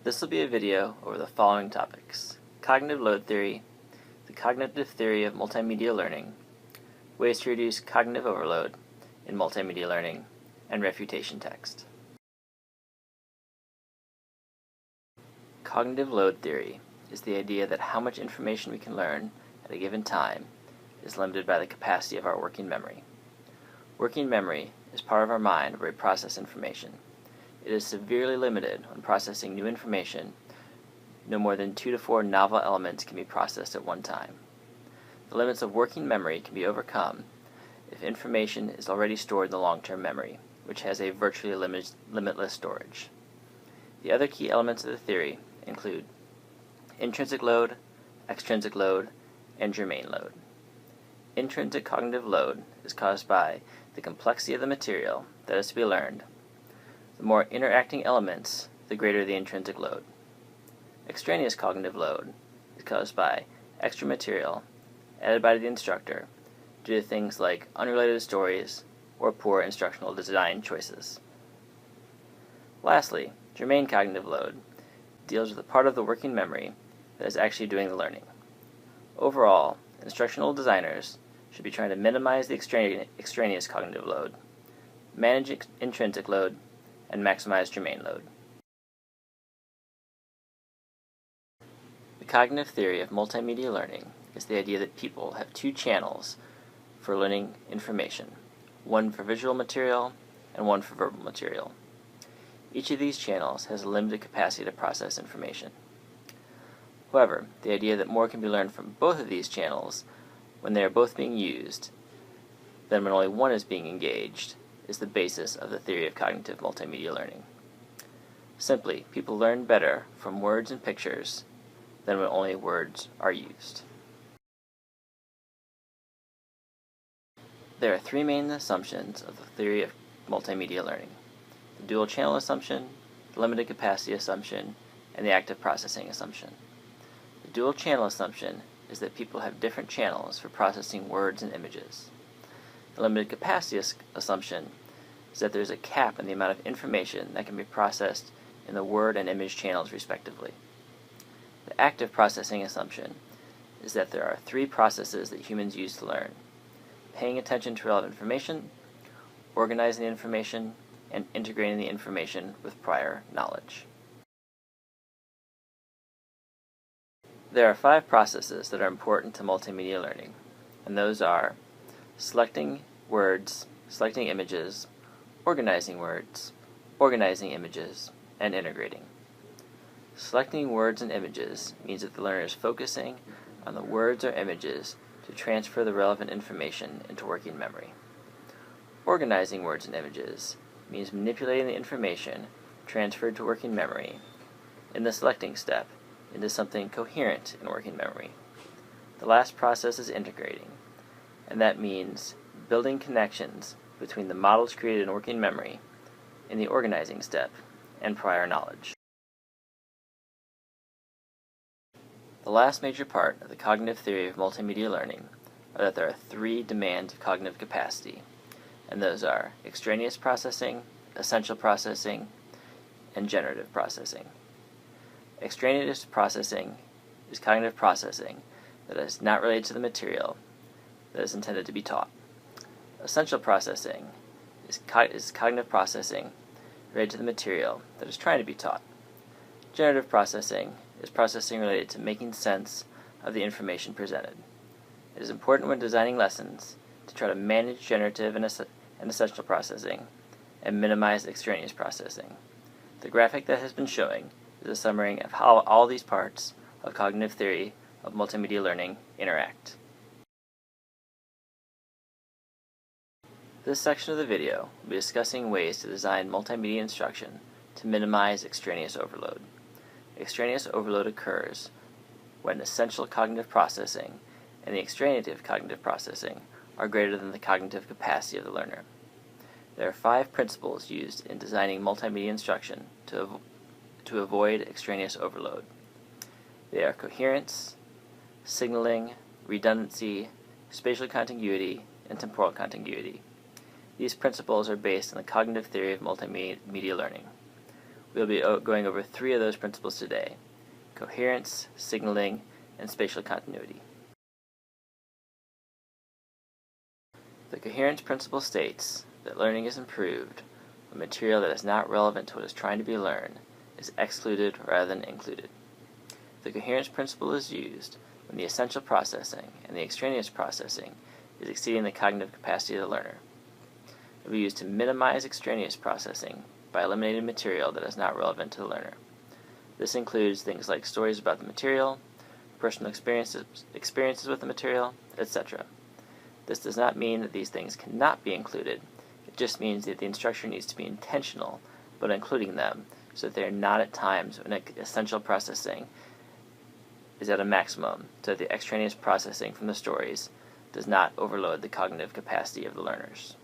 This will be a video over the following topics: cognitive load theory, the cognitive theory of multimedia learning, ways to reduce cognitive overload in multimedia learning, and refutation text. Cognitive load theory is the idea that how much information we can learn at a given time is limited by the capacity of our working memory. Working memory is part of our mind where we process information. It is severely limited when processing new information. No more than 2 to 4 novel elements can be processed at one time. The limits of working memory can be overcome if information is already stored in the long-term memory, which has a virtually limitless storage. The other key elements of the theory include intrinsic load, extrinsic load, and germane load. Intrinsic cognitive load is caused by the complexity of the material that is to be learned. The more interacting elements, the greater the intrinsic load. Extraneous cognitive load is caused by extra material added by the instructor due to things like unrelated stories or poor instructional design choices. Lastly, germane cognitive load deals with the part of the working memory that is actually doing the learning. Overall, instructional designers should be trying to minimize the extraneous cognitive load, manage intrinsic load, and maximize germane load. The cognitive theory of multimedia learning is the idea that people have 2 channels for learning information, one for visual material and one for verbal material. Each of these channels has a limited capacity to process information. However, the idea that more can be learned from both of these channels when they are both being used than when only one is being engaged is the basis of the theory of cognitive multimedia learning. Simply, people learn better from words and pictures than when only words are used. There are 3 main assumptions of the theory of multimedia learning: the dual channel assumption, the limited capacity assumption, and the active processing assumption. The dual channel assumption is that people have different channels for processing words and images. The limited capacity assumption is that there is a cap in the amount of information that can be processed in the word and image channels respectively. The active processing assumption is that there are 3 processes that humans use to learn: paying attention to relevant information, organizing the information, and integrating the information with prior knowledge. There are 5 processes that are important to multimedia learning, and those are selecting words, selecting images, organizing words, organizing images, and integrating. Selecting words and images means that the learner is focusing on the words or images to transfer the relevant information into working memory. Organizing words and images means manipulating the information transferred to working memory in the selecting step into something coherent in working memory. The last process is integrating, and that means building connections between the models created in working memory in the organizing step and prior knowledge. The last major part of the cognitive theory of multimedia learning are that there are 3 demands of cognitive capacity, and those are extraneous processing, essential processing, and generative processing. Extraneous processing is cognitive processing that is not related to the material that is intended to be taught. Essential processing is cognitive processing related to the material that is trying to be taught. Generative processing is processing related to making sense of the information presented. It is important when designing lessons to try to manage generative and essential processing and minimize extraneous processing. The graphic that has been showing is a summary of how all these parts of cognitive theory of multimedia learning interact. This section of the video will be discussing ways to design multimedia instruction to minimize extraneous overload. Extraneous overload occurs when essential cognitive processing and the extraneous cognitive processing are greater than the cognitive capacity of the learner. There are 5 principles used in designing multimedia instruction to avoid extraneous overload. They are coherence, signaling, redundancy, spatial contiguity, and temporal contiguity. These principles are based on the cognitive theory of multimedia learning. We'll be going over 3 of those principles today: coherence, signaling, and spatial continuity. The coherence principle states that learning is improved when material that is not relevant to what is trying to be learned is excluded rather than included. The coherence principle is used when the essential processing and the extraneous processing is exceeding the cognitive capacity of the learner. It will be used to minimize extraneous processing by eliminating material that is not relevant to the learner. This includes things like stories about the material, personal experiences with the material, etc. This does not mean that these things cannot be included. It just means that the instructor needs to be intentional about including them so that they are not at times when essential processing is at a maximum, so that the extraneous processing from the stories does not overload the cognitive capacity of the learners.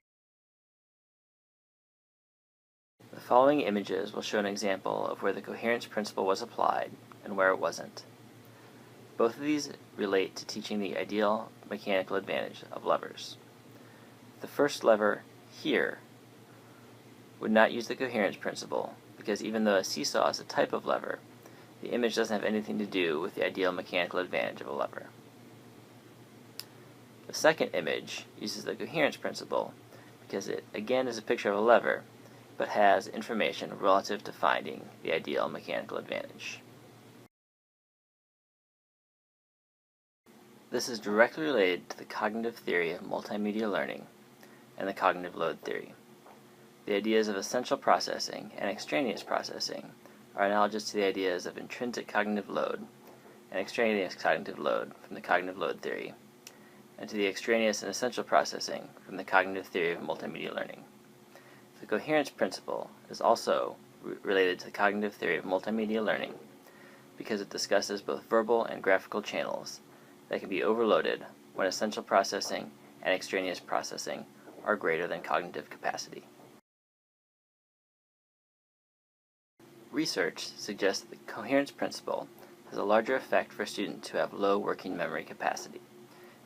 The following images will show an example of where the coherence principle was applied and where it wasn't. Both of these relate to teaching the ideal mechanical advantage of levers. The first lever here would not use the coherence principle because even though a seesaw is a type of lever, the image doesn't have anything to do with the ideal mechanical advantage of a lever. The second image uses the coherence principle because it again is a picture of a lever but has information relative to finding the ideal mechanical advantage. This is directly related to the cognitive theory of multimedia learning and the cognitive load theory. The ideas of essential processing and extraneous processing are analogous to the ideas of intrinsic cognitive load and extraneous cognitive load from the cognitive load theory, and to the extraneous and essential processing from the cognitive theory of multimedia learning. The coherence principle is also related to the cognitive theory of multimedia learning because it discusses both verbal and graphical channels that can be overloaded when essential processing and extraneous processing are greater than cognitive capacity. Research suggests that the coherence principle has a larger effect for students who have low working memory capacity.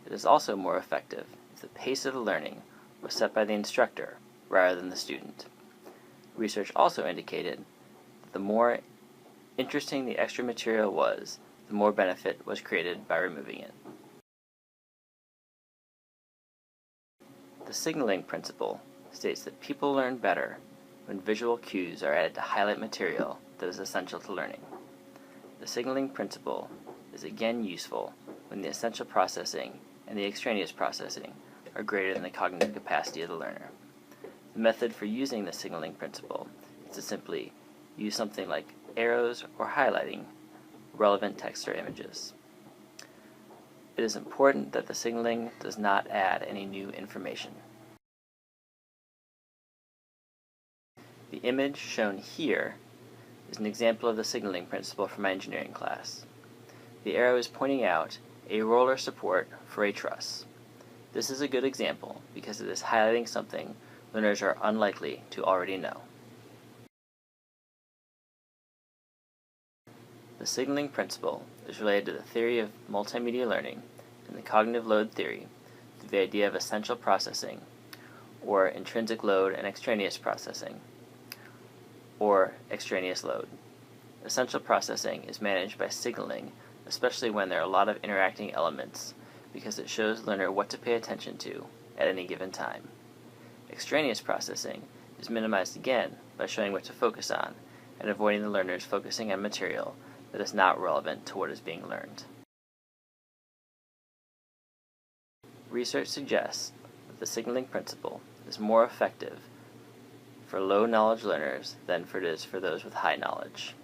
It is also more effective if the pace of the learning was set by the instructor rather than the student. Research also indicated that the more interesting the extra material was, the more benefit was created by removing it. The signaling principle states that people learn better when visual cues are added to highlight material that is essential to learning. The signaling principle is again useful when the essential processing and the extraneous processing are greater than the cognitive capacity of the learner. The method for using the signaling principle is to simply use something like arrows or highlighting relevant text or images. It is important that the signaling does not add any new information. The image shown here is an example of the signaling principle from my engineering class. The arrow is pointing out a roller support for a truss. This is a good example because it is highlighting something learners are unlikely to already know. The signaling principle is related to the theory of multimedia learning and the cognitive load theory through the idea of essential processing, or intrinsic load and extraneous processing, or extraneous load. Essential processing is managed by signaling, especially when there are a lot of interacting elements, because it shows the learner what to pay attention to at any given time. Extraneous processing is minimized again by showing what to focus on and avoiding the learners focusing on material that is not relevant to what is being learned. Research suggests that the signaling principle is more effective for low knowledge learners than it is for those with high knowledge.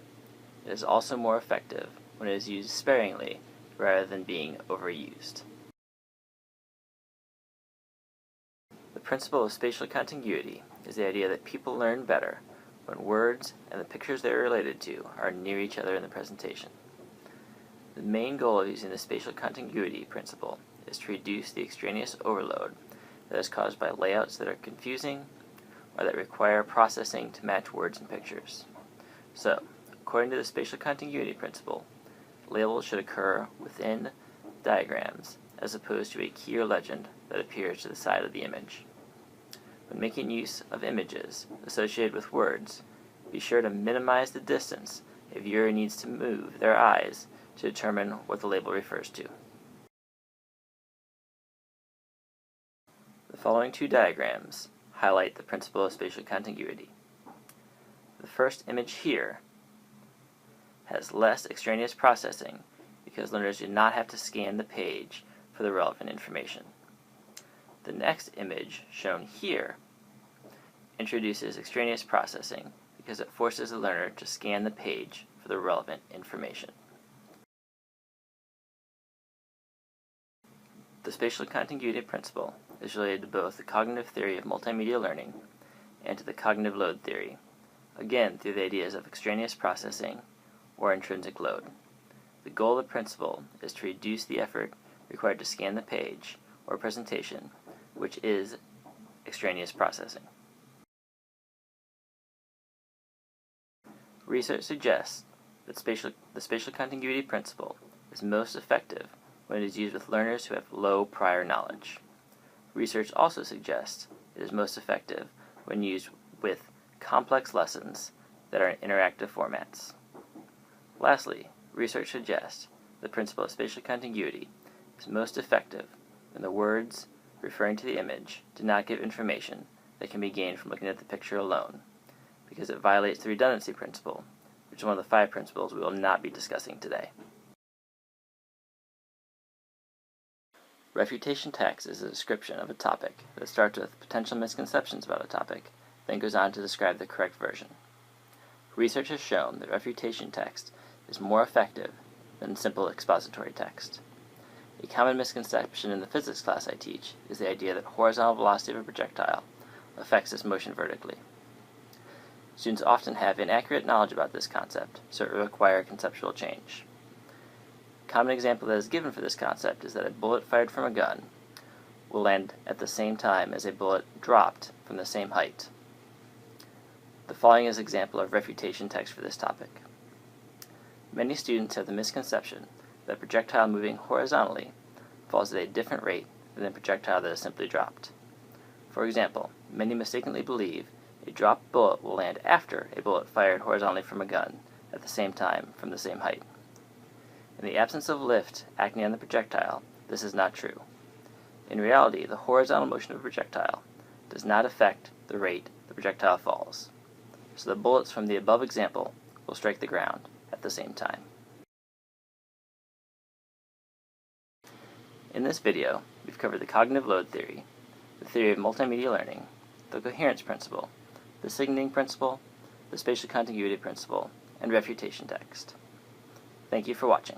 It is also more effective when it is used sparingly rather than being overused. The principle of spatial contiguity is the idea that people learn better when words and the pictures they are related to are near each other in the presentation. The main goal of using the spatial contiguity principle is to reduce the extraneous overload that is caused by layouts that are confusing or that require processing to match words and pictures. So, according to the spatial contiguity principle, labels should occur within diagrams as opposed to a key or legend that appears to the side of the image. When making use of images associated with words, be sure to minimize the distance a viewer needs to move their eyes to determine what the label refers to. The following two diagrams highlight the principle of spatial contiguity. The first image here has less extraneous processing because learners do not have to scan the page for the relevant information. The next image, shown here, introduces extraneous processing because it forces the learner to scan the page for the relevant information. The spatial contiguity principle is related to both the cognitive theory of multimedia learning and to the cognitive load theory, again through the ideas of extraneous processing or intrinsic load. The goal of the principle is to reduce the effort required to scan the page or presentation, which is extraneous processing. Research suggests that the spatial contiguity principle is most effective when it is used with learners who have low prior knowledge. Research also suggests it is most effective when used with complex lessons that are in interactive formats. Lastly, research suggests the principle of spatial contiguity is most effective when the words referring to the image do not give information that can be gained from looking at the picture alone, because it violates the redundancy principle, which is one of the 5 principles we will not be discussing today. Refutation text is a description of a topic that starts with potential misconceptions about a topic, then goes on to describe the correct version. Research has shown that refutation text is more effective than simple expository text. A common misconception in the physics class I teach is the idea that horizontal velocity of a projectile affects its motion vertically. Students often have inaccurate knowledge about this concept, so it will require conceptual change. A common example that is given for this concept is that a bullet fired from a gun will land at the same time as a bullet dropped from the same height. The following is an example of refutation text for this topic. Many students have the misconception that a projectile moving horizontally falls at a different rate than a projectile that is simply dropped. For example, many mistakenly believe a dropped bullet will land after a bullet fired horizontally from a gun at the same time from the same height. In the absence of lift acting on the projectile, this is not true. In reality, the horizontal motion of a projectile does not affect the rate the projectile falls, so the bullets from the above example will strike the ground at the same time. In this video, we've covered the cognitive load theory, the theory of multimedia learning, the coherence principle, the signaling principle, the spatial contiguity principle, and refutation text. Thank you for watching.